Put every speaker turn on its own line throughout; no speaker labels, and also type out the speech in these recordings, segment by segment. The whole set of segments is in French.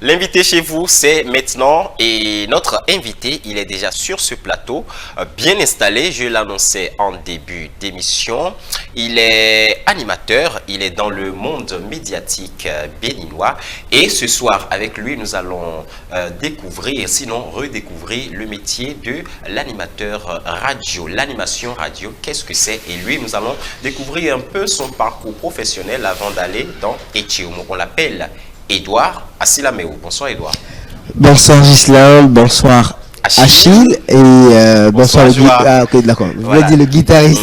L'invité chez vous, c'est maintenant et notre invité, il est déjà sur ce plateau, bien installé. Je l'annonçais en début d'émission. Il est animateur, il est dans le monde médiatique béninois et ce soir, avec lui, nous allons découvrir, sinon redécouvrir le métier de l'animateur radio, l'animation radio. Qu'est-ce que c'est? Et lui, nous allons découvrir un peu son parcours professionnel avant d'aller dans Etiomo. On l'appelle Edouard Asilameou. Bonsoir Edouard.
Bonsoir Gislain, bonsoir Achille et bonsoir le guitariste. Ah ok d'accord, je voulais dire le guitariste.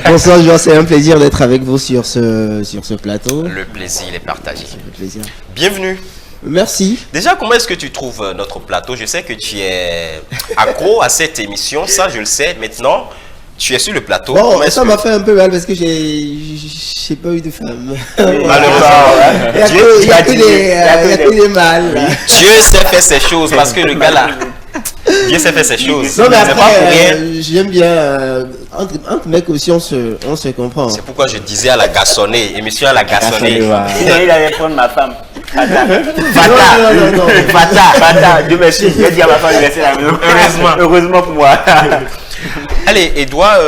Bonsoir Joa, c'est un plaisir d'être avec vous sur ce plateau.
Le plaisir est partagé.
Le plaisir.
Bienvenue.
Merci.
Déjà, comment est-ce que tu trouves notre plateau? Je sais que tu es accro à cette émission, ça je le sais. Maintenant, tu es sur le plateau.
Bon, ça m'a fait un peu mal parce que j'ai pas eu de femme.
Malheureusement,
il y a que des mâles.
Dieu sait faire ces choses parce que le gars là, Dieu sait faire ces choses.
Non mais après, j'aime bien, entre mecs aussi on se comprend.
C'est pourquoi je disais à la garçonnée, émission à la garçonnée.
Sinon il allait prendre ma femme. Fata.
Non.
Fata. Dieu merci. J'ai dit à ma femme de laisser la maison. Heureusement pour moi.
Allez, Edouard,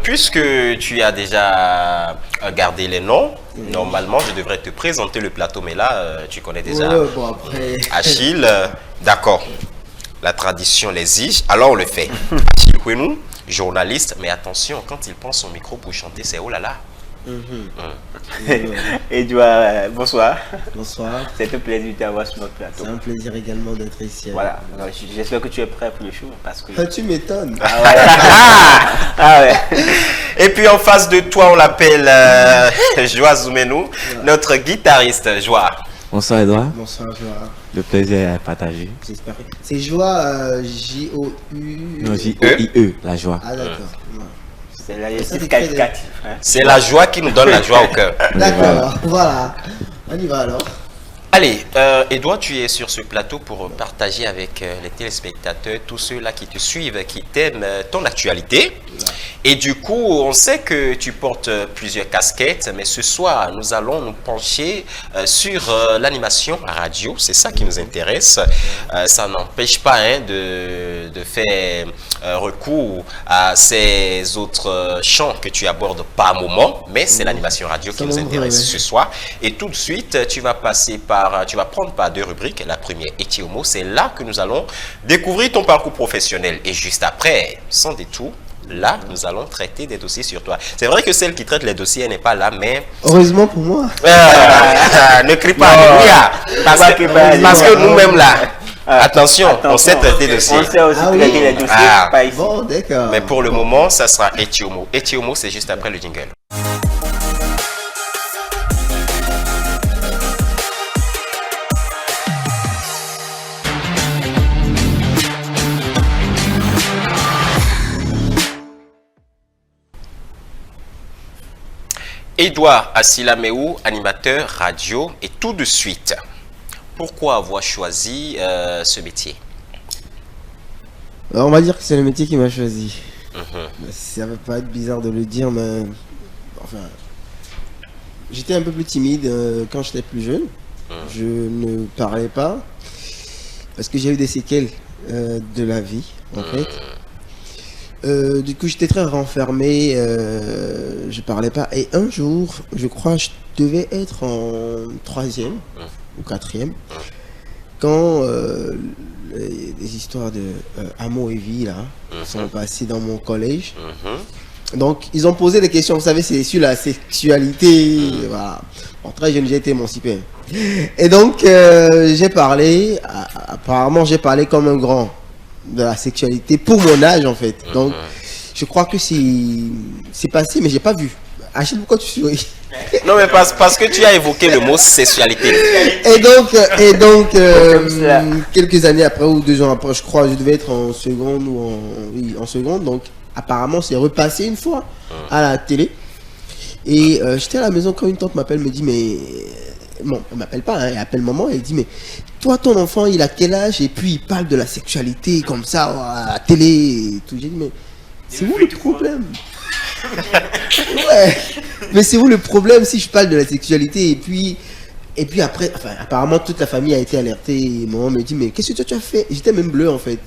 puisque tu as déjà gardé les noms, normalement je devrais te présenter le plateau, mais là tu connais déjà
bon, après...
Achille. D'accord, la tradition l'exige, alors on le fait. Achille Kwenou, journaliste, mais attention, quand il prend son micro pour chanter, c'est oh là là.
Edouard, bonsoir.
Bonsoir.
C'est un plaisir de t'avoir sur notre plateau.
C'est un plaisir également d'être ici.
Voilà, j'espère que tu es prêt pour le show parce que...
Tu m'étonnes.
Ah ouais.
Et puis en face de toi, on l'appelle Joa Zoumenou, notre guitariste. Joa.
Bonsoir Edouard.
Bonsoir Joa.
Le plaisir est partagé.
J'espère. C'est Joa, J-O-U...
Non, J-O-I-E, la joie.
Ah d'accord.
C'est la gestion qualificative.
C'est la joie qui nous donne la joie au cœur.
D'accord, voilà. On y va alors.
Allez, Edouard, tu es sur ce plateau pour partager avec les téléspectateurs, tous ceux-là qui te suivent, qui t'aiment, ton actualité. Et du coup, on sait que tu portes plusieurs casquettes, mais ce soir, nous allons nous pencher sur l'animation radio. C'est ça qui nous intéresse. Ça n'empêche pas de faire recours à ces autres champs que tu abordes par moment, mais c'est l'animation radio qui nous intéresse ce soir. Et tout de suite, tu vas prendre par deux rubriques. La première, Etiomo, c'est là que nous allons découvrir ton parcours professionnel. Et juste après, sans détour, là, nous allons traiter des dossiers sur toi. C'est vrai que celle qui traite les dossiers, elle n'est pas là, mais...
Heureusement pour moi.
Ne crie pas, alléluia. Parce que nous-mêmes là, attention, on sait traiter les dossiers.
On sait aussi traiter les dossiers, pas ici.
Bon, d'accord.
Mais pour le moment, ça sera Etiomo. Etiomo, c'est juste après le jingle. Edouard Asilameou, animateur radio, et tout de suite, pourquoi avoir choisi ce métier?
Alors, on va dire que c'est le métier qui m'a choisi. Ça va pas être bizarre de le dire, mais enfin, j'étais un peu plus timide quand j'étais plus jeune. Je ne parlais pas parce que j'ai eu des séquelles de la vie, en fait. Du coup, j'étais très renfermé, je parlais pas. Et un jour, je crois, je devais être en 3e ou 4e, quand les histoires de Amour et Vie là, sont passées dans mon collège. Donc, ils ont posé des questions, vous savez, c'est sur la sexualité. Voilà. En très jeune, j'ai été émancipé. Et donc, j'ai parlé, apparemment, j'ai parlé comme un grand de la sexualité pour mon âge en fait. Donc je crois que c'est passé, mais j'ai pas vu. Achille, pourquoi tu souris?
Non mais parce que tu as évoqué le mot sexualité.
Et donc quelques années après ou 2 ans après, je crois, je devais être en seconde ou en seconde. Donc apparemment c'est repassé une fois à la télé. Et j'étais à la maison quand une tante m'appelle, me dit mais bon, elle m'appelle pas, hein, elle appelle maman, elle dit mais toi ton enfant il a quel âge? Et puis il parle de la sexualité comme ça à la télé et tout. J'ai dit mais c'est où le problème? Ouais, mais c'est où le problème si je parle de la sexualité et puis Et puis après, apparemment toute la famille a été alertée et maman me dit mais qu'est-ce que tu as fait? J'étais même bleu en fait.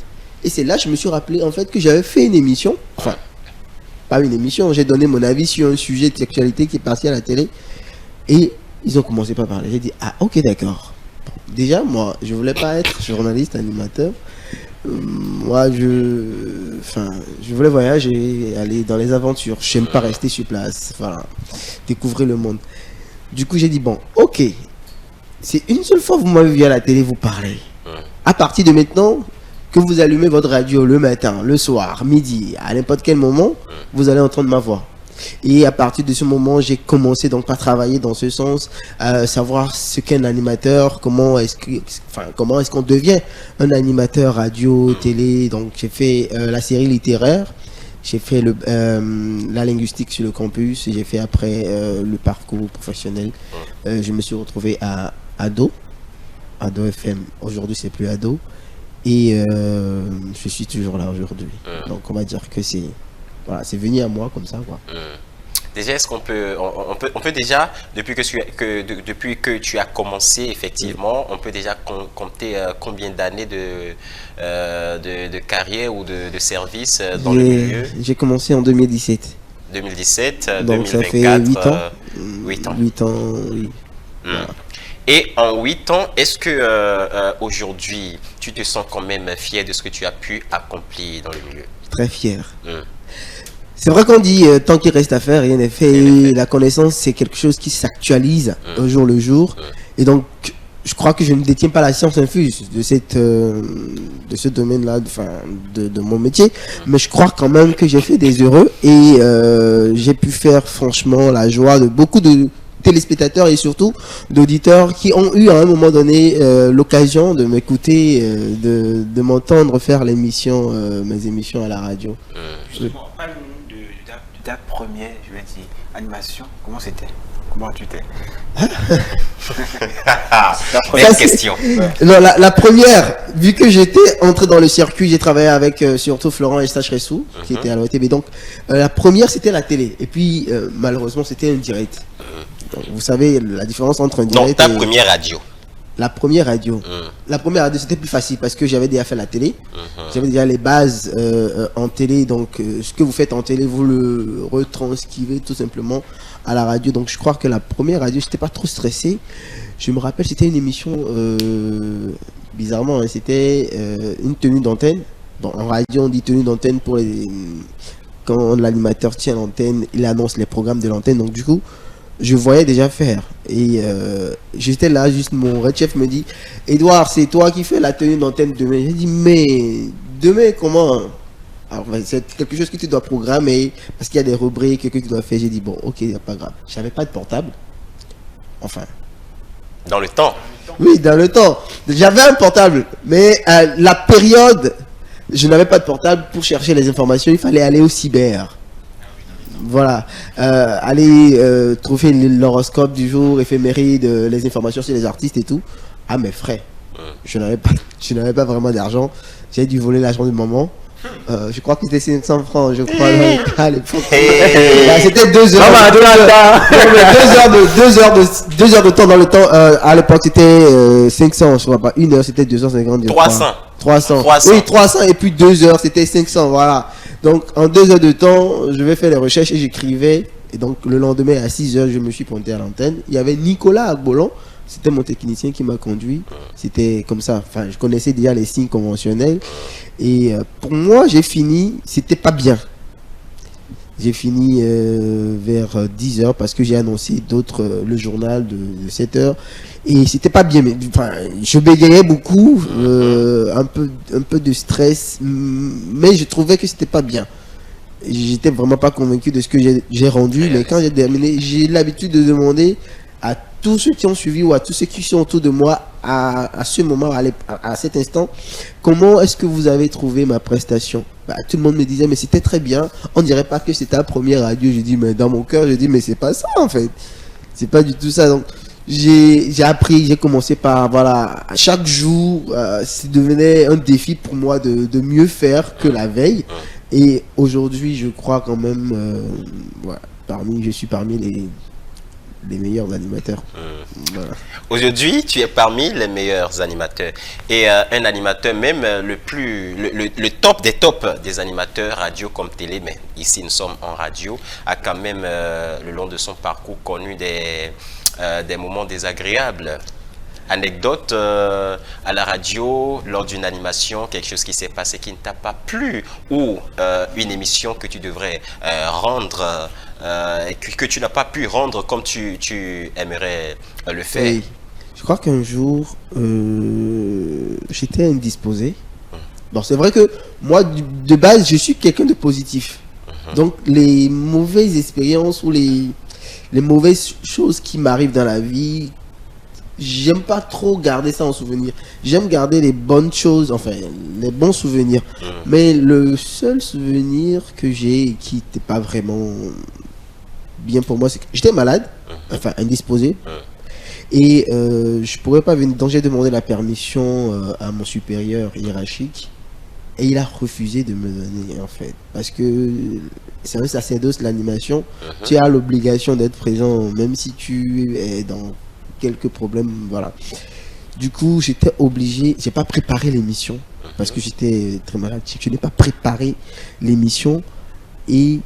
Et c'est là que je me suis rappelé en fait que j'avais fait une émission, enfin pas une émission, j'ai donné mon avis sur un sujet d'actualité qui est passé à la télé et ils ont commencé par parler. J'ai dit ah ok d'accord. Déjà moi je voulais pas être journaliste, animateur. Moi je voulais voyager, aller dans les aventures. Je n'aime pas rester sur place, voilà, découvrir le monde. Du coup j'ai dit bon ok. C'est une seule fois que vous m'avez vu à la télé vous parler. À partir de maintenant, que vous allumez votre radio le matin, le soir, midi, à n'importe quel moment, vous allez entendre ma voix. Et à partir de ce moment, j'ai commencé donc à travailler dans ce sens, savoir ce qu'est un animateur, comment est-ce qu'on devient un animateur radio, télé. Donc j'ai fait la série littéraire. J'ai fait la linguistique sur le campus. J'ai fait après le parcours professionnel. Je me suis retrouvé à Ado FM. Aujourd'hui, c'est plus Ado. Et je suis toujours là aujourd'hui. Donc, on va dire que c'est venu à moi comme ça, quoi.
Déjà, est-ce qu'on peut, on peut déjà, depuis que tu as commencé, effectivement, on peut déjà compter combien d'années de carrière ou de service dans le milieu?
J'ai commencé en 2017.
2017,
donc
2024.
Ça fait 8 ans.
8 ans.
8 ans, oui.
Voilà. Et en 8 ans, est-ce que aujourd'hui, tu te sens quand même fier de ce que tu as pu accomplir dans le milieu?
Très fier. C'est vrai qu'on dit tant qu'il reste à faire, rien n'est fait. Et la connaissance, c'est quelque chose qui s'actualise au jour le jour. Et donc, je crois que je ne détiens pas la science infuse de ce domaine-là, de mon métier. Mais je crois quand même que j'ai fait des heureux et j'ai pu faire franchement la joie de beaucoup de téléspectateurs et surtout d'auditeurs qui ont eu à un moment donné l'occasion de m'écouter, de m'entendre faire mes émissions à la radio.
Ta première, je vais dire, animation, comment c'était? Comment tu t'es?
Belle question.
Non, la première, vu que j'étais entré dans le circuit, j'ai travaillé avec surtout Florent Eustache-Ressou, qui était à l'OTB. Donc, la première, c'était la télé. Et puis, malheureusement, c'était un direct. Donc, vous savez, la différence entre un direct
et... première radio.
La première radio. La première radio, c'était plus facile parce que j'avais déjà fait la télé. J'avais déjà les bases en télé. Donc, ce que vous faites en télé, vous le retranscrivez tout simplement à la radio. Donc, je crois que la première radio, j'étais pas trop stressé. Je me rappelle, c'était une émission, bizarrement, hein, c'était une tenue d'antenne. En radio, on dit tenue d'antenne pour quand l'animateur tient l'antenne, il annonce les programmes de l'antenne. Donc, du coup, je voyais déjà faire et j'étais là, juste mon red chef me dit Edouard, c'est toi qui fais la tenue d'antenne demain. J'ai dit mais demain comment? Alors c'est quelque chose que tu dois programmer parce qu'il y a des rubriques que tu dois faire. J'ai dit bon ok, y a pas grave. J'avais pas de portable. Enfin.
Dans le temps.
Oui, dans le temps. J'avais un portable, mais la période, je n'avais pas de portable pour chercher les informations. Il fallait aller au cyber. Voilà, aller trouver l'horoscope du jour, éphéméride, les informations sur les artistes et tout. Ah mes frères, je n'avais pas vraiment d'argent. J'ai dû voler l'argent de maman. Je crois que c'était 500 francs, je crois, à l'époque. C'était 2 heures. 2 heures de temps dans le temps. À l'époque, c'était 500, je crois pas. 1 heure, c'était 250. 300. Oui, 300 et puis 2 heures, c'était 500, voilà. Donc, en 2 heures de temps, je vais faire les recherches et j'écrivais. Et donc, le lendemain, à 6 heures, je me suis pointé à l'antenne. Il y avait Nicolas Agbolon. C'était mon technicien qui m'a conduit. C'était comme ça. Enfin, je connaissais déjà les signes conventionnels. Et pour moi, j'ai fini. C'était pas bien. J'ai fini vers 10 heures parce que j'ai annoncé le journal de 7 heures. Et c'était pas bien. Enfin, je bégayais beaucoup, un peu de stress, mais je trouvais que c'était pas bien. J'étais vraiment pas convaincu de ce que j'ai rendu, mais quand j'ai terminé, j'ai l'habitude de demander à tous ceux qui ont suivi ou à tous ceux qui sont autour de moi à ce moment, à cet instant, comment est-ce que vous avez trouvé ma prestation? Tout le monde me disait mais c'était très bien, on dirait pas que c'était la première radio. Je dis mais dans mon cœur je dis mais c'est pas ça en fait, c'est pas du tout ça. Donc j'ai appris, j'ai commencé par voilà, chaque jour ça devenait un défi pour moi de mieux faire que la veille. Et aujourd'hui je crois quand même je suis parmi les meilleurs animateurs. Voilà.
Aujourd'hui, tu es parmi les meilleurs animateurs. Et un animateur, même le top des tops des animateurs radio comme télé, mais ici nous sommes en radio, a quand même, le long de son parcours, connu des moments désagréables. Anecdote à la radio, lors d'une animation, quelque chose qui s'est passé qui ne t'a pas plu, ou une émission que tu devrais rendre, que tu n'as pas pu rendre comme tu aimerais le faire.
Oui. Je crois qu'un jour, j'étais indisposé. Bon, c'est vrai que moi, de base, je suis quelqu'un de positif. Donc, les mauvaises expériences ou les mauvaises choses qui m'arrivent dans la vie, j'aime pas trop garder ça en souvenir. J'aime garder les bonnes choses, enfin, les bons souvenirs. Mais le seul souvenir que j'ai qui n'était pas vraiment bien pour moi, c'est que j'étais malade, enfin, indisposé. Et je pourrais pas venir. Donc j'ai demandé la permission à mon supérieur hiérarchique et il a refusé de me donner en fait. Parce que c'est un sacerdoce, l'animation, tu as l'obligation d'être présent même si tu es dans quelques problèmes, voilà. Du coup j'étais obligé, j'ai pas préparé l'émission parce que j'étais très malade, je n'ai pas préparé l'émission et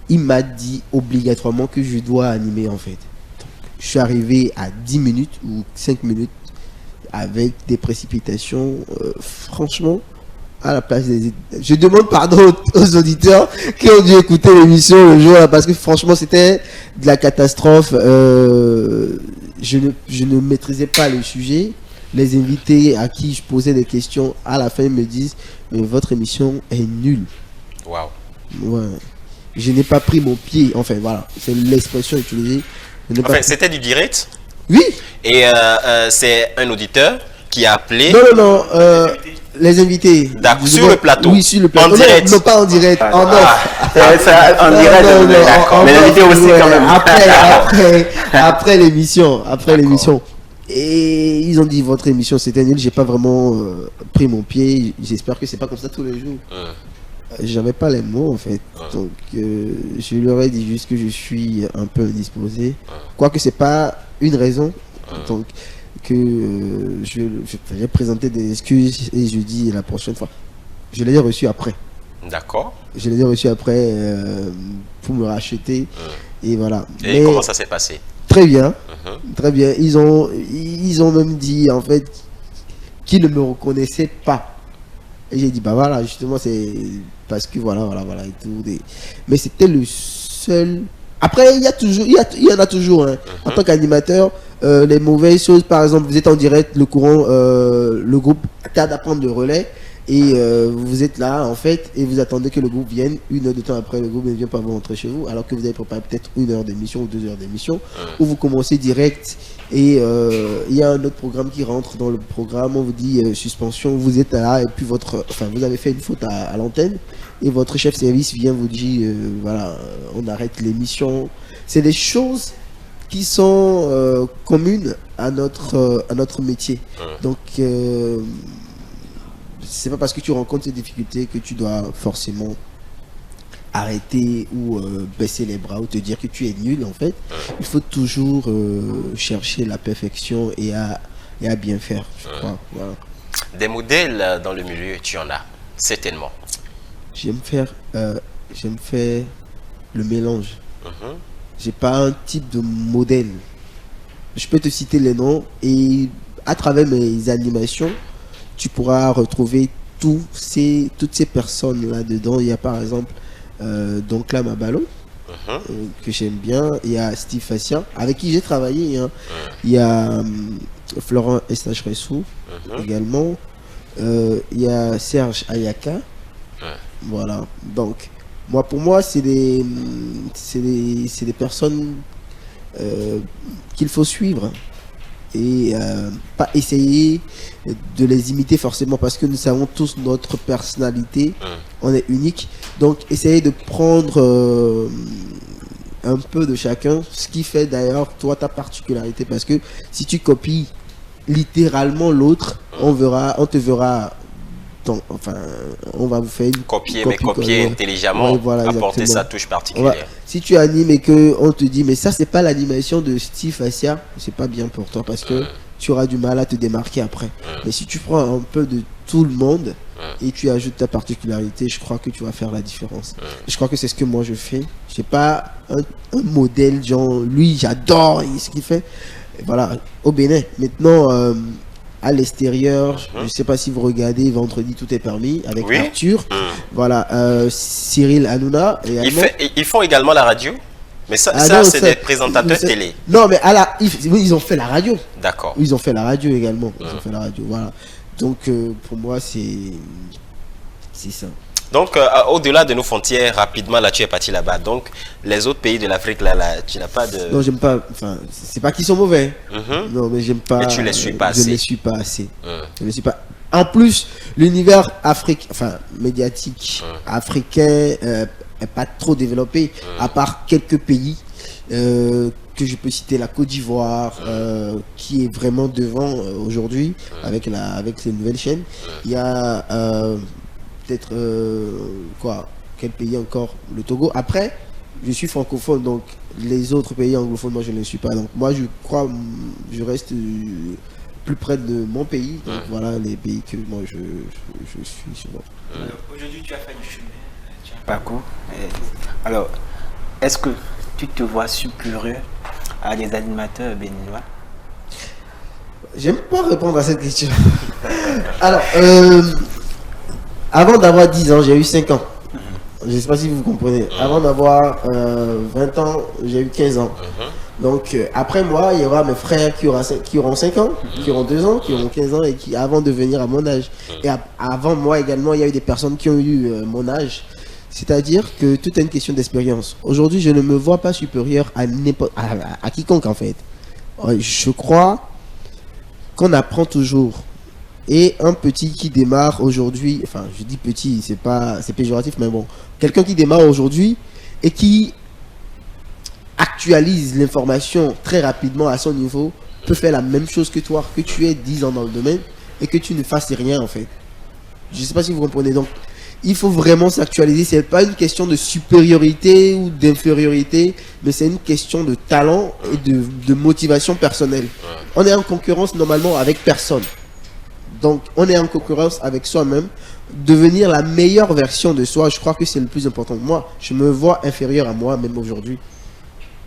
il m'a dit obligatoirement que je dois animer en fait. Je suis arrivé à 10 minutes ou 5 minutes avec des précipitations. Franchement, à la place des... Je demande pardon aux auditeurs qui ont dû écouter l'émission le jour-là parce que franchement, c'était de la catastrophe. Je ne maîtrisais pas le sujet. Les invités à qui je posais des questions, à la fin, me disent « Mais votre émission est nulle. »
Waouh.
Ouais. Je n'ai pas pris mon pied. Enfin, voilà. C'est l'expression utilisée.
Enfin, c'était du direct?
Oui.
Et c'est un auditeur qui a appelé?
Non. Les invités.
D'accord, sur le plateau?
Oui, sur le plateau.
En direct?
Non, pas en direct, en off.
En direct, d'accord. Mais l'invité aussi quand même.
Après l'émission. Et ils ont dit votre émission c'était nul. J'ai pas vraiment pris mon pied. J'espère que c'est pas comme ça tous les jours. J'avais pas les mots en fait, donc je leur ai dit juste que je suis un peu indisposé, quoique c'est pas une raison, donc que j'ai présenté des excuses et je dis la prochaine fois, je les ai reçus après.
D'accord.
Je les ai reçus après pour me racheter et voilà.
Et comment ça s'est passé?
Très bien, très bien. Ils ont même dit en fait qu'ils ne me reconnaissaient pas. Et j'ai dit bah voilà, justement c'est parce que voilà et tout. Mais c'était le seul. Après il y en a toujours hein. En tant qu'animateur, les mauvaises choses, par exemple vous êtes en direct, le courant, le groupe tarde à prendre le relais et vous êtes là en fait et vous attendez que le groupe vienne. 1 heure de temps après le groupe ne vient pas, vous rentrer chez vous alors que vous avez préparé peut-être 1 heure d'émission ou 2 heures d'émission où vous commencez direct et il y a un autre programme qui rentre dans le programme, on vous dit suspension, vous êtes là et puis vous avez fait une faute à l'antenne et votre chef service vient vous dire voilà, on arrête l'émission. C'est des choses qui sont communes à notre métier. Donc c'est pas parce que tu rencontres ces difficultés que tu dois forcément arrêter ou baisser les bras ou te dire que tu es nul en fait. Il faut toujours chercher la perfection et à bien faire, je crois. Voilà.
Des modèles dans le milieu, tu en as certainement.
J'aime faire le mélange. J'ai pas un type de modèle. Je peux te citer les noms et à travers mes animations tu pourras retrouver toutes ces personnes là dedans. Il y a par exemple Doncla Mabalo que j'aime bien. Il y a Steve Fassian avec qui j'ai travaillé hein. Il y a Florent Estache-Ressou également. Il y a Serge Ayaka. Voilà. Donc pour moi c'est des personnes qu'il faut suivre et pas essayer de les imiter forcément parce que nous savons tous notre personnalité, on est unique, donc essayer de prendre un peu de chacun, ce qui fait d'ailleurs toi ta particularité, parce que si tu copies littéralement l'autre, on te verra enfin, on va vous faire une
Copier
copie,
intelligemment,
ouais, voilà,
apporter
exactement.
sa touche particulière.
Si tu animes et que on te dit mais ça c'est pas l'animation de Steve Assia, c'est pas bien pour toi parce que tu auras du mal à te démarquer après. Mais si tu prends un peu de tout le monde et tu ajoutes ta particularité, je crois que tu vas faire la différence. Je crois que c'est ce que moi je fais. J'ai pas un modèle genre lui j'adore ce qu'il fait. Et voilà, au Bénin. Maintenant à l'extérieur, je sais pas si vous regardez Vendredi tout est permis avec Arthur. Voilà, Cyril Hanouna et
ils font également la radio. Mais ça, c'est des présentateurs télé.
Non, mais ils ont fait la radio.
D'accord.
Ils ont fait la radio également. Ils ont fait la radio, voilà. Donc, pour moi, c'est ça.
Donc, au-delà de nos frontières, rapidement, là, tu es parti là-bas. Donc, les autres pays de l'Afrique, là, tu n'as pas de...
Non, j'aime pas... Enfin, c'est pas qu'ils sont mauvais. Non, mais j'aime pas...
Mais tu les suis pas assez.
Je les suis pas assez. Je les suis pas... En plus, l'univers médiatique africain est pas trop développé, à part quelques pays que je peux citer, la Côte d'Ivoire, qui est vraiment devant aujourd'hui avec les nouvelles chaînes. Il y a peut-être quel pays encore? Le Togo. Après, je suis francophone, donc les autres pays anglophones, moi je ne les suis pas. Donc moi je reste plus près de mon pays. Donc voilà les pays que moi je suis souvent.
Aujourd'hui tu as fait du chemin, tu as un parcours. Alors, est-ce que tu te vois supérieur à des animateurs béninois?
J'aime pas répondre à cette question. Alors, avant d'avoir 10 ans, j'ai eu 5 ans. Je ne sais pas si vous comprenez. Avant d'avoir 20 ans, j'ai eu 15 ans. Donc, après moi, il y aura mes frères qui auront 5 ans, qui auront 2 ans, qui auront 15 ans et qui avant de venir à mon âge. Et avant moi également, il y a eu des personnes qui ont eu mon âge. C'est-à-dire que tout est une question d'expérience. Aujourd'hui, je ne me vois pas supérieur à quiconque en fait. Je crois qu'on apprend toujours. Et un petit qui démarre aujourd'hui, enfin je dis petit, c'est péjoratif, mais bon, quelqu'un qui démarre aujourd'hui et qui actualise l'information très rapidement à son niveau peut faire la même chose que toi, que tu aies 10 ans dans le domaine et que tu ne fasses rien en fait. Je ne sais pas si vous comprenez. Donc il faut vraiment s'actualiser. C'est pas une question de supériorité ou d'infériorité, mais c'est une question de talent et de motivation personnelle. On est en concurrence normalement avec personne. Donc on est en concurrence avec soi-même. Devenir la meilleure version de soi, je crois que c'est le plus important. Moi, je me vois inférieur à moi même aujourd'hui.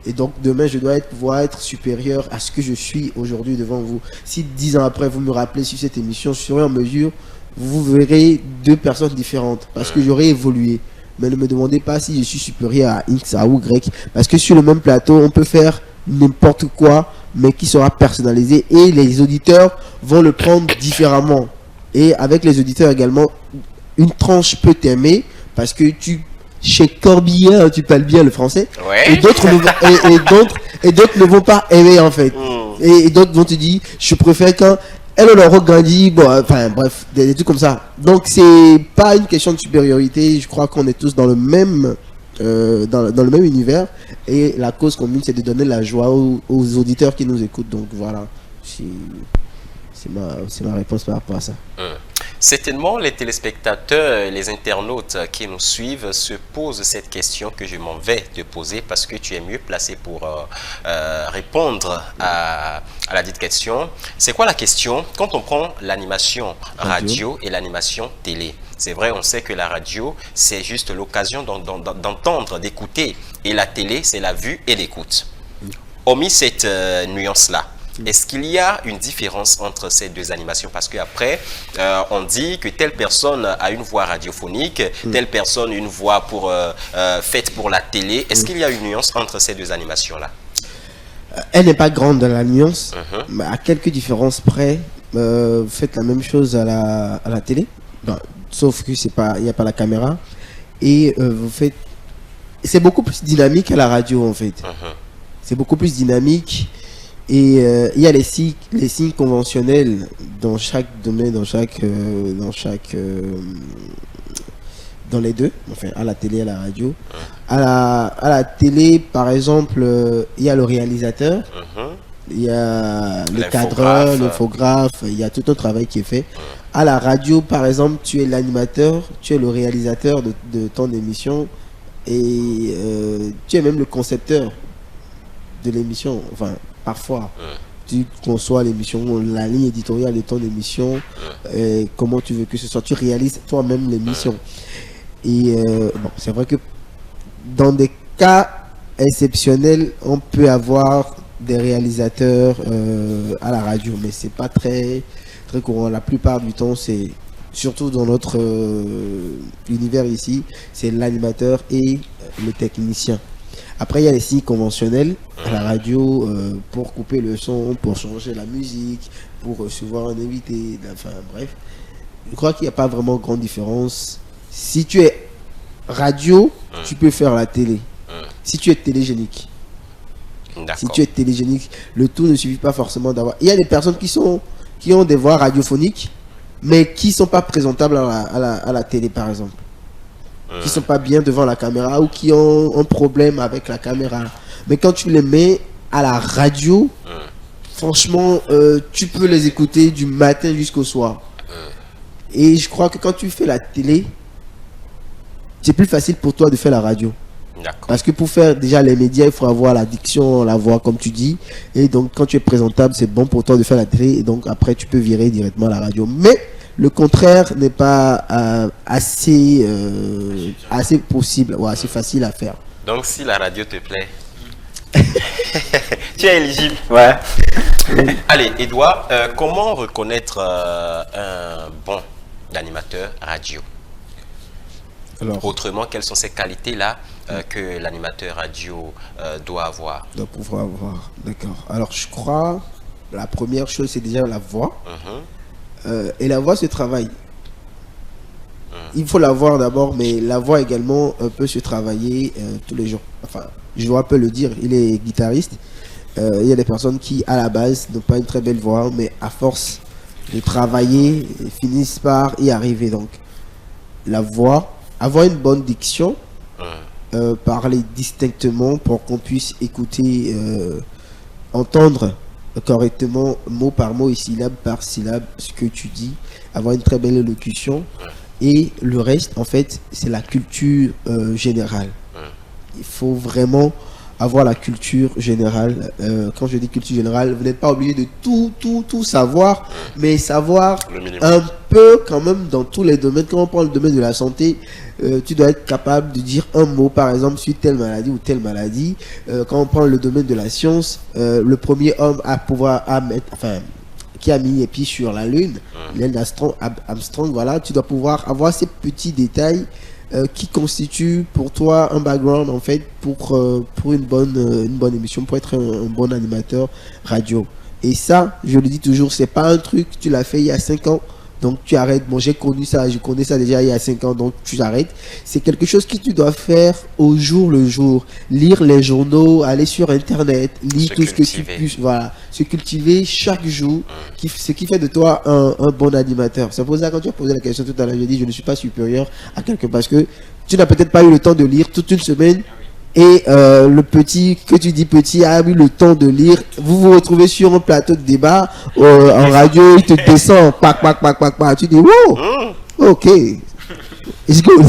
Et donc demain, je dois pouvoir être supérieur à ce que je suis aujourd'hui devant vous. Si 10 ans après, vous me rappelez sur cette émission, je serai en mesure, vous verrez deux personnes différentes parce que j'aurai évolué. Mais ne me demandez pas si je suis supérieur à X, à ou Y, parce que sur le même plateau, on peut faire n'importe quoi, mais qui sera personnalisé et les auditeurs vont le prendre différemment. Et avec les auditeurs également, une tranche peut t'aimer parce que chez Corbillard, tu parles bien le français, et d'autres ne vont pas aimer en fait. Et d'autres vont te dire, je préfère quand elle leur grandit, bon, enfin bref, des trucs comme ça. Donc c'est pas une question de supériorité. Je crois qu'on est tous dans le même dans le même univers et la cause commune c'est de donner la joie aux auditeurs qui nous écoutent. Donc voilà, c'est ma réponse par rapport à ça.
Certainement, les téléspectateurs, les internautes qui nous suivent se posent cette question que je m'en vais te poser parce que tu es mieux placé pour répondre à la dite question. C'est quoi la question? Quand on prend l'animation radio et l'animation télé, c'est vrai, on sait que la radio, c'est juste l'occasion d'entendre, d'écouter. Et la télé, c'est la vue et l'écoute. Hormis cette nuance-là, est-ce qu'il y a une différence entre ces deux animations? Parce qu'après, on dit que telle personne a une voix radiophonique, telle personne une voix faite pour la télé. Est-ce qu'il y a une nuance entre ces deux animations-là?
Elle n'est pas grande la nuance, mais à quelques différences près. Vous faites la même chose à la télé, sauf que il n'y a pas la caméra. Et vous faites... C'est beaucoup plus dynamique à la radio en fait. C'est beaucoup plus dynamique. Et il y a les signes conventionnels dans chaque domaine, dans les deux, enfin à la télé et à la radio. À la télé, par exemple, il y a le réalisateur, il y a le cadreur, l'infographe, il y a tout un travail qui est fait. À la radio, par exemple, tu es l'animateur, tu es le réalisateur de ton émission et tu es même le concepteur de l'émission. Enfin, parfois, tu conçois l'émission, la ligne éditoriale de ton émission, comment tu veux que ce soit. Tu réalises toi-même l'émission. Et bon, c'est vrai que dans des cas exceptionnels, on peut avoir des réalisateurs à la radio, mais c'est pas très courant. La plupart du temps, c'est surtout dans notre univers ici, c'est l'animateur et le technicien. Après, il y a les signes conventionnels à la radio pour couper le son, pour changer la musique, pour recevoir un invité. Enfin, bref. Je crois qu'il n'y a pas vraiment grande différence. Si tu es radio, tu peux faire la télé. Si tu es télégénique. Si tu es télégénique, le tout ne suffit pas forcément d'avoir. Il y a des personnes qui ont des voix radiophoniques, mais qui ne sont pas présentables à la télé, par exemple. Qui ne sont pas bien devant la caméra ou qui ont un problème avec la caméra. Mais quand tu les mets à la radio, franchement, tu peux les écouter du matin jusqu'au soir. Et je crois que quand tu fais la télé, c'est plus facile pour toi de faire la radio. Parce que pour faire déjà les médias, il faut avoir la diction, la voix, comme tu dis. Et donc, quand tu es présentable, c'est bon pour toi de faire la télé. Et donc, après, tu peux virer directement à la radio. Mais le contraire n'est pas assez possible, ou assez facile à faire.
Donc, si la radio te plaît, tu es éligible.
Ouais.
Allez, Edouard, comment reconnaître un bon animateur radio?
Alors,
autrement, quelles sont ces qualités-là que l'animateur radio doit avoir?
Doit pouvoir avoir, d'accord. Alors, je crois, la première chose, c'est déjà la voix. Et la voix se travaille. Il faut la voir d'abord, mais la voix également peut se travailler tous les jours. Enfin, je dois peu le dire, il est guitariste. Il y a des personnes qui, à la base, n'ont pas une très belle voix, mais à force de travailler, finissent par y arriver. Donc, la voix, avoir une bonne diction, parler distinctement pour qu'on puisse écouter, entendre correctement, mot par mot et syllabe par syllabe, ce que tu dis, avoir une très belle élocution. Et le reste, en fait, c'est la culture générale. Il faut vraiment avoir la culture générale. Quand je dis culture générale, vous n'êtes pas obligé de tout savoir, mais savoir un peu quand même dans tous les domaines. Quand on prend le domaine de la santé, tu dois être capable de dire un mot, par exemple, sur telle maladie ou telle maladie. Quand on prend le domaine de la science, le premier homme qui a mis les pieds sur la Lune, Neil Armstrong, voilà, tu dois pouvoir avoir ces petits détails qui constituent pour toi un background, en fait, pour une bonne émission, pour être un bon animateur radio. Et ça, je le dis toujours, c'est pas un truc, tu l'as fait il y a 5 ans, donc tu arrêtes. Bon, je connais ça déjà il y a 5 ans, donc tu arrêtes. C'est quelque chose que tu dois faire au jour le jour. Lire les journaux, aller sur Internet, lire tout ce que tu puisses, voilà, se cultiver chaque jour, ce qui fait de toi un bon animateur. C'est pour ça que quand tu as posé la question tout à l'heure, je dis je ne suis pas supérieur à quelqu'un parce que tu n'as peut-être pas eu le temps de lire toute une semaine. Et le petit, que tu dis petit, a eu le temps de lire. Vous vous retrouvez sur un plateau de débat en radio, il te descend, pac. Tu dis, wow, ok, it's good.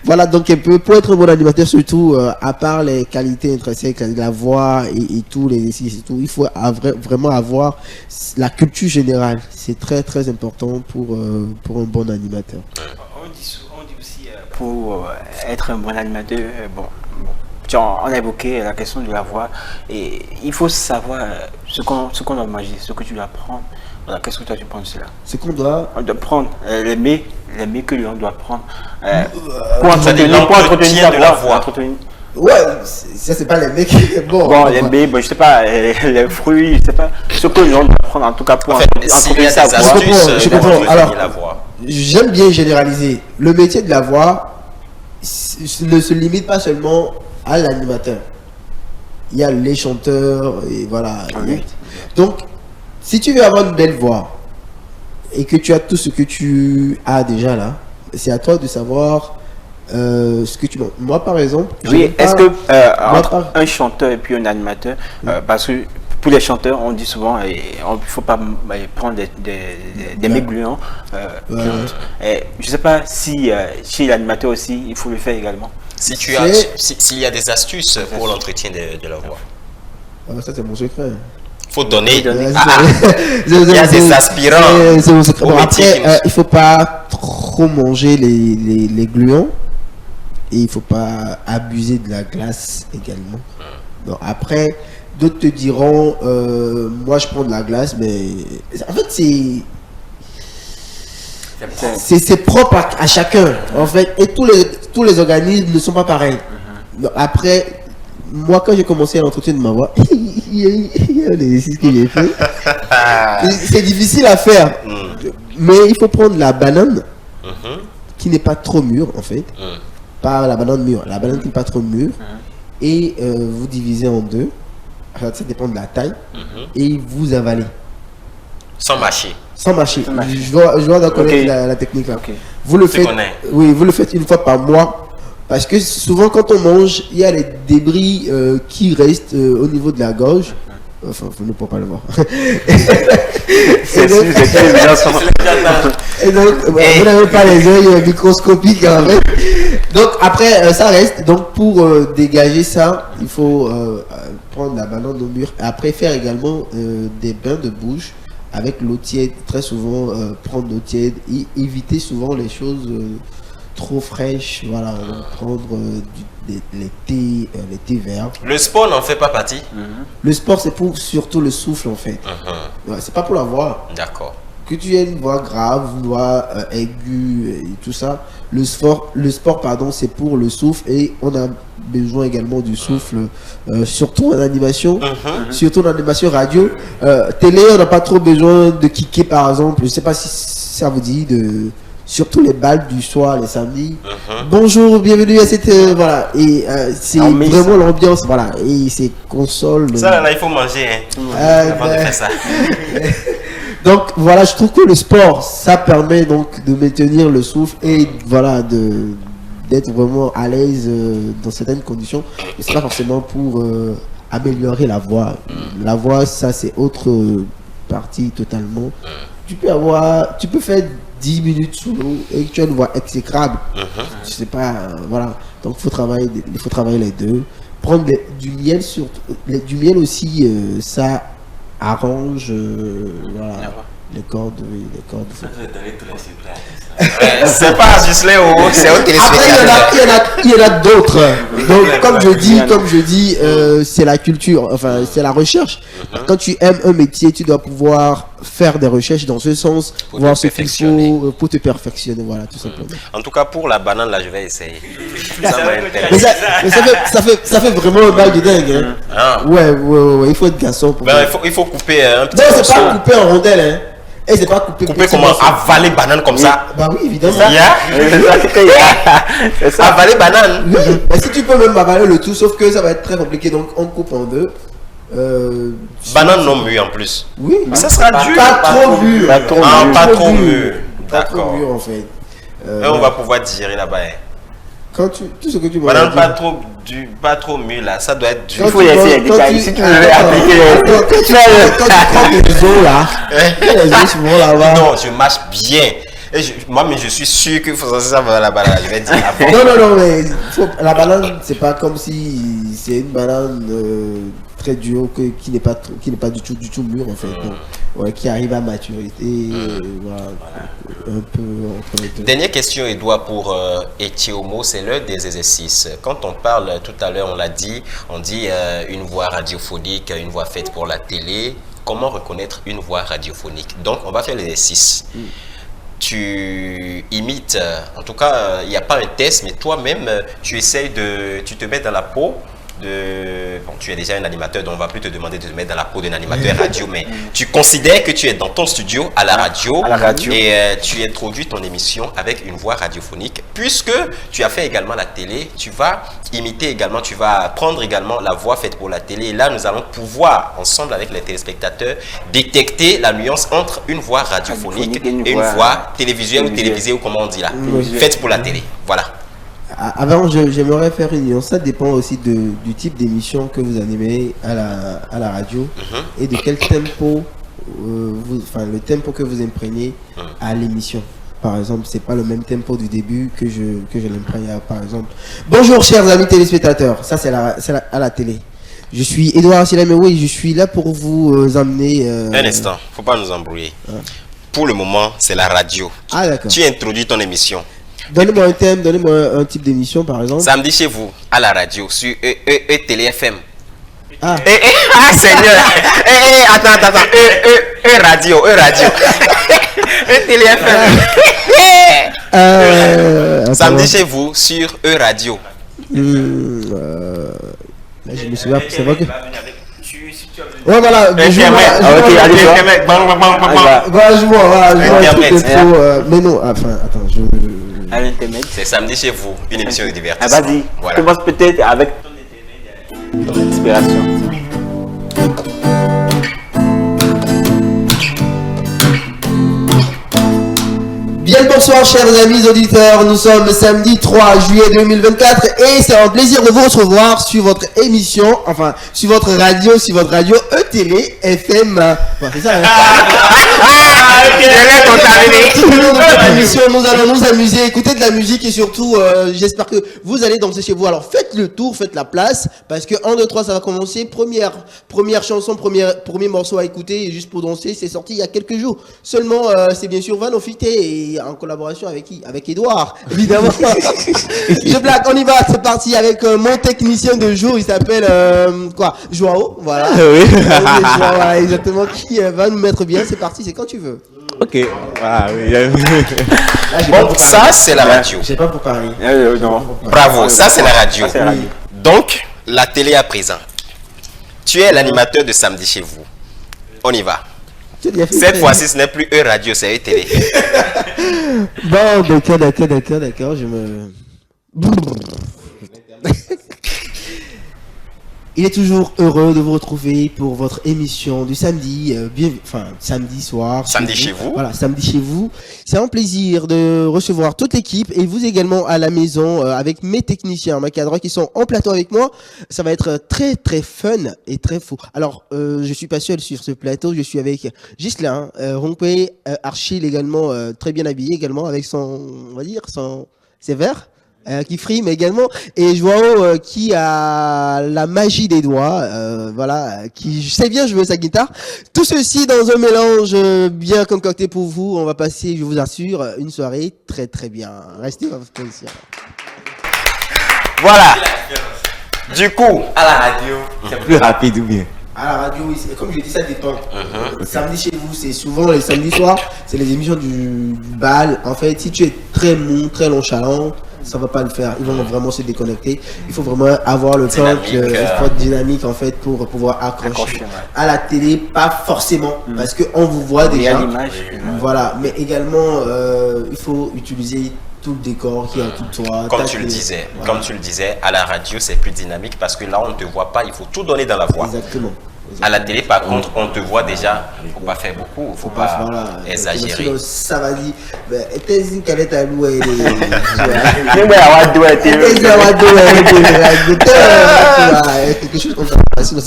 Voilà, donc un peu, pour être un bon animateur, surtout, à part les qualités intrinsèques, la voix et tous les exercices et tout, il faut vraiment avoir la culture générale. C'est très très important pour un bon animateur.
On dit aussi, pour être un bon animateur, on a évoqué la question de la voix et il faut savoir ce qu'on doit manger, ce que tu dois prendre. Voilà, qu'est-ce que toi tu penses là?
Ce qu'on doit
prendre, les mets que l'on doit prendre pour entretenir la voix.
Ouais, ça c'est pas les mecs.
Bon, les mets, je sais pas, les fruits, je sais pas, ce que l'on doit prendre en tout cas pour entretenir sa voix.
Je comprends. Alors, j'aime bien généraliser. Le métier de la voix ne se limite pas seulement à l'animateur. Il y a les chanteurs et voilà. Donc, si tu veux avoir une belle voix et que tu as tout ce que tu as déjà là, c'est à toi de savoir ce que tu demandes. Moi, par exemple...
Oui, est-ce que entre
par-
un chanteur et puis un animateur, parce que pour les chanteurs, on dit souvent il ne faut pas prendre des mecs gluants. Je ne sais pas si chez l'animateur aussi, il faut le faire également.
S'il y a des astuces pour l'entretien de la voix.
Ça, c'est mon secret.
Faut donner.
Faut donner.
Il y a des aspirants.
C'est mon secret.
au
Bon,
métier
après,
qui nous-
il ne faut pas trop manger les gluants. Et il ne faut pas abuser de la glace également. Donc, après, d'autres te diront, moi je prends de la glace, mais en fait c'est propre à chacun. En fait, et tous les organismes ne sont pas pareils. Donc, après, moi quand j'ai commencé à l'entretien de ma voix, il y a un exercice que j'ai fait. C'est difficile à faire, mais il faut prendre la banane qui n'est pas trop mûre en fait. Pas la banane mûre, la banane qui n'est pas trop mûre, et vous divisez en deux, ça dépend de la taille, et vous avalez.
Sans mâcher.
Sans mâcher.
Sans mâcher.
Je dois connaître
Ok.
la technique là.
Ok.
Vous le
Tu
faites,
connais.
oui, vous le faites une fois par mois, parce que souvent quand on mange, il y a les débris qui restent au niveau de la gorge. Enfin, vous ne pouvez pas le voir.
C'est sûr, c'est évident.
Et donc, vous n'avez pas les yeux microscopiques en fait. Donc après, ça reste. Donc pour dégager ça, il faut prendre la banane au mûr. Et après faire également des bains de bouche avec l'eau tiède. Très souvent, prendre l'eau tiède et éviter souvent les choses trop fraîches. Voilà, donc prendre les thés verts.
Le sport n'en fait pas partie.
Le sport, c'est pour surtout le souffle en fait. Ouais, c'est pas pour la voix.
D'accord.
Que tu aies une voix grave, une voix aiguë et tout ça, le sport pardon, c'est pour le souffle, et on a besoin également du souffle, surtout en animation, surtout en animation radio. Télé, on n'a pas trop besoin de kicker par exemple. Je sais pas si ça vous dit surtout les balles du soir, les samedis. Bonjour, bienvenue à cette voilà, et c'est
En mix.
vraiment l'ambiance, voilà, et c'est console.
Ça, là, il faut manger avant de faire ça.
Donc voilà, je trouve que le sport, ça permet donc de maintenir le souffle et voilà d'être vraiment à l'aise dans certaines conditions. Mais c'est pas forcément pour améliorer la voix. La voix, ça c'est autre partie totalement. Tu peux faire 10 minutes sous l'eau et tu as une voix exécrable. Je sais pas, voilà. Donc il faut travailler les deux. Prendre du miel surtout, du miel aussi, ça arrange voilà, les cordes, oui, les cordes.
C'est pas juste Léo, c'est au
Après,
téléspectateur.
il y en a d'autres. Donc, comme je dis, c'est la culture, enfin, c'est la recherche. Quand tu aimes un métier, tu dois pouvoir faire des recherches dans ce sens,
Pour
voir
te
ce qu'il
perfectionner.
faut pour te perfectionner, voilà, tout simplement.
En tout cas, pour la banane, là, je vais essayer. Ça
Mais
m'intéresse.
ça fait vraiment un bail de dingue. Hein.
Ah.
Ouais, il faut être garçon pour
Ben,
faire.
il faut couper un petit
Non, c'est
morceau.
pas coupé en rondelles, hein. Et c'est pas coupé.
Couper
petit
comment?
morceau.
Avaler banane comme ça.
Bah oui, évidemment.
Yeah.
C'est ça.
Avaler banane.
Oui, mais si tu peux même avaler le tout, sauf que ça va être très compliqué, donc on coupe en deux.
Banane non mûre en plus.
Oui,
Ça sera dur.
pas trop mûr.
Pas trop
Ah,
mûr.
pas
Trop
trop
mûr.
mûr.
Pas trop
D'accord.
mûr en fait.
Et on va pouvoir digérer là-bas. Hein.
Quand tout ce que tu m'as
Banane
dit.
pas trop mûr là, ça doit être dur.
Il faut laisser les détails. Si tu veux appliquer
Quand tu prends les os là, les os souvent là-bas.
Non, je marche bien. Et moi-même, je suis sûr qu'il faut ça va là-bas. Là. Je vais dire avant.
Non, mais la banane, c'est pas comme si c'est une banane très dure qui n'est pas du tout mûre en fait. Donc, ouais, qui arrive à maturité, voilà, un peu entre les deux.
Dernière question, Edouard, pour Etiomo, c'est l'heure des exercices. Quand on parle, tout à l'heure, on dit une voix radiophonique, une voix faite pour la télé. Comment reconnaître une voix radiophonique? Donc, on va faire l'exercice. Tu imites, en tout cas, il n'y a pas un test, mais toi-même, tu te mets dans la peau bon, tu es déjà un animateur, donc on va plus te demander de te mettre dans la peau d'un animateur radio, mais tu considères que tu es dans ton studio à la radio, et tu introduis ton émission avec une voix radiophonique. Puisque tu as fait également la télé, tu vas imiter également, tu vas prendre également la voix faite pour la télé. Et là, nous allons pouvoir, ensemble avec les téléspectateurs, détecter la nuance entre une voix radiophonique et une voix télévisuelle ou télévisée, ou comment on dit là, faite pour la télé. Voilà.
Avant, j'aimerais faire une nuance. Ça dépend aussi du type d'émission que vous animez à la radio et de quel tempo, le tempo que vous imprégnez à l'émission. Par exemple, c'est pas le même tempo du début que je l'imprègne par exemple. Bonjour chers amis téléspectateurs, ça c'est à la télé. Je suis Edouard Silamewo et je suis là pour vous emmener...
Un instant, faut pas nous embrouiller. Pour le moment, c'est la radio.
Ah d'accord.
Tu introduis ton émission.
Donnez-moi un thème, donnez-moi un type d'émission par exemple.
Samedi chez vous, à la radio, sur Télé FM.
Ah,
Seigneur. Attends. Radio. Télé FM. Samedi chez vous, sur Radio.
Là, je me souviens, c'est vrai que...
Ouais,
voilà,
ok,
mais non, enfin, attends,
à l'intermède.
C'est Samedi chez vous, une émission de divertissement.
Ah, vas-y,
voilà.
commence peut-être avec ton inspiration.
Bien le bonsoir chers amis auditeurs, nous sommes samedi 3 juillet 2024 et c'est un plaisir de vous recevoir sur votre émission, enfin sur votre radio E-Télé FM. C'est ça, hein? Nous allons nous amuser, écouter de la musique et surtout j'espère que vous allez danser chez vous. Alors faites le tour, faites la place parce que 1, 2, 3 ça va commencer. Première chanson, premier morceau à écouter et juste pour danser, c'est sorti il y a quelques jours. Seulement c'est bien sûr Vanofité et en collaboration avec qui? Avec Edouard, évidemment. Je blague, on y va, c'est parti avec mon technicien de jour, il s'appelle Joao, voilà.
Oui.
Voilà, exactement, qui va nous mettre bien, c'est parti, c'est quand tu veux.
Ok, voilà, oui.
Bon, ça c'est la radio.
J'ai pas pour Paris.
Non.
Bravo, ça c'est la radio.
Ça, c'est la radio.
Donc, la télé à présent. Tu es l'animateur de Samedi chez vous. On y va. Cette fois-ci, ce n'est plus E-Radio, c'est E-Télé.
Bon, d'accord, je me... Il est toujours heureux de vous retrouver pour votre émission du samedi, samedi soir.
Samedi chez vous.
Voilà, samedi chez vous. C'est un plaisir de recevoir toute l'équipe et vous également à la maison avec mes techniciens, mes cadres qui sont en plateau avec moi. Ça va être très très fun et très fou. Alors, je suis pas seul sur ce plateau, je suis avec Ghislain, Rompé, Archil également, très bien habillé également avec ses verres. Qui frime également et Joao qui a la magie des doigts, qui sait bien jouer sa guitare. Tout ceci dans un mélange bien concocté pour vous. On va passer, je vous assure, une soirée très très bien. Restez à votre position.
Voilà. Du coup,
À la radio, c'est plus rapide ou bien?
À la radio, oui, comme je dis, ça dépend. Samedi chez vous, c'est souvent les samedis soirs, c'est les émissions du bal. En fait, si tu es très mou, très nonchalant, ça va pas le faire. Ils vont vraiment se déconnecter. Il faut vraiment avoir le temps, dynamique en fait pour pouvoir accrocher.
Ouais.
À la télé, pas forcément, parce que on vous voit déjà.
l'image.
Voilà, mais également, il faut utiliser tout le décor qui est autour de toi.
comme tu le disais, à la radio, c'est plus dynamique parce que là, on ne te voit pas. Il faut tout donner dans la voix.
Exactement.
À la télé, par contre, on te voit déjà. Il ne faut pas faire beaucoup. Il ne faut pas exagérer.
Ça va dire, t'es une calette à louer.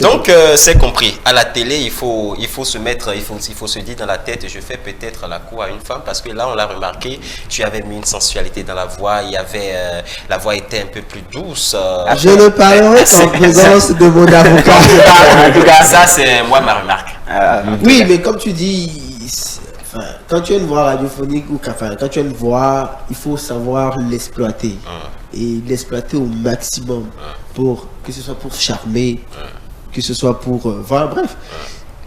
Donc, c'est compris. À la télé, il faut se mettre, il faut se dire dans la tête, je fais peut-être la cour à une femme parce que là, on l'a remarqué, tu avais mis une sensualité dans la voix. Il y avait, la voix était un peu plus douce.
Je ne parlerai qu'en présence de mon avocat.
En tout cas, ça, c'est moi ma remarque.
Oui, mais comme tu dis, quand tu as une voix radiophonique ou quand tu as une voix, il faut savoir l'exploiter et l'exploiter au maximum pour que ce soit pour charmer, que ce soit pour voilà, bref.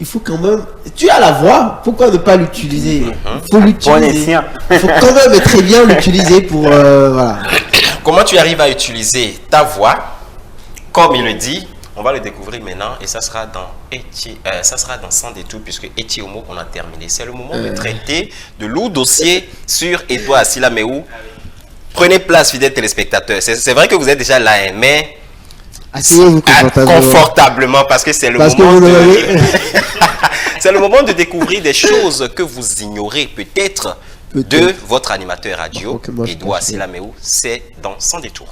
Il faut quand même. Tu as la voix, pourquoi ne pas l'utiliser? Il faut l'utiliser. Il faut quand même très bien l'utiliser pour voilà.
Comment tu arrives à utiliser ta voix comme il le dit? On va le découvrir maintenant et ça sera dans Sans détour puisque Eti Homo qu'on a terminé. C'est le moment de traiter de lourds dossiers sur Edouard Silamewo. Prenez place, fidèles téléspectateurs. C'est vrai que vous êtes déjà là, mais
asseyez-vous
confortablement parce que c'est le moment c'est le moment de découvrir des choses que vous ignorez peut-être de votre animateur radio, Edouard Silamewo. C'est dans Sans détour.